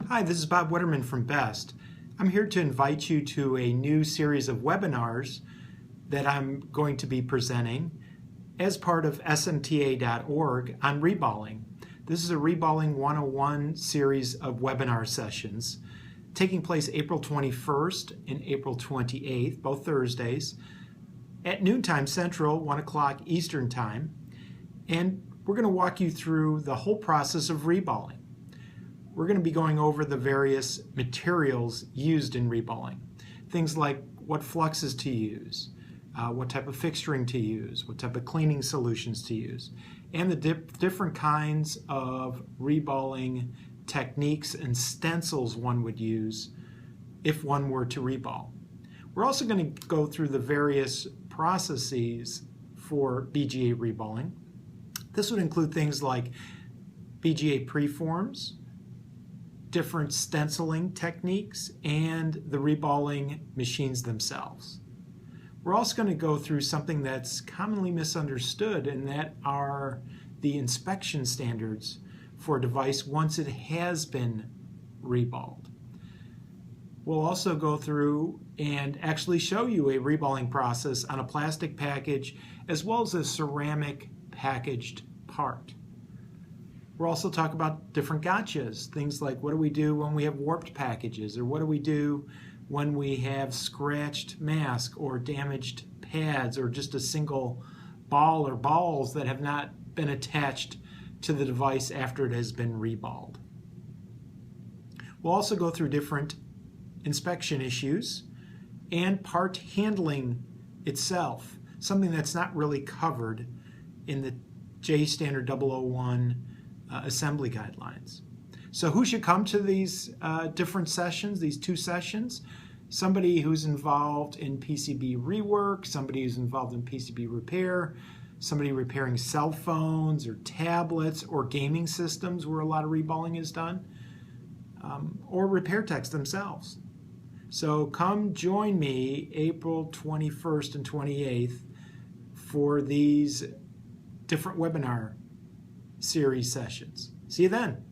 Hi, this is Bob Wetterman from BEST. I'm here to invite you to a new series of webinars that I'm going to be presenting as part of smta.org on reballing. This is a Reballing 101 series of webinar sessions taking place April 21st and April 28th, both Thursdays, at noontime Central, 1 o'clock Eastern Time. And we're going to walk you through the whole process of reballing. We're going to be going over the various materials used in reballing. Things like what fluxes to use, what type of fixturing to use, what type of cleaning solutions to use, and the different kinds of reballing techniques and stencils one would use if one were to reball. We're also going to go through the various processes for BGA reballing. This would include things like BGA preforms, different stenciling techniques, and the reballing machines themselves. We're also going to go through something that's commonly misunderstood, and that are the inspection standards for a device once it has been reballed. We'll also go through and actually show you a reballing process on a plastic package as well as a ceramic packaged part. We'll also talk about different gotchas, things like what do we do when we have warped packages, or what do we do when we have scratched mask or damaged pads, or just a single ball or balls that have not been attached to the device after it has been reballed. We'll also go through different inspection issues and part handling itself, something that's not really covered in the J Standard 001 assembly guidelines. So who should come to these different sessions, these two sessions? Somebody who's involved in PCB rework, somebody who's involved in PCB repair, somebody repairing cell phones or tablets or gaming systems where a lot of reballing is done, or repair techs themselves. So come join me April 21st and 28th for these different webinar series sessions. See you then.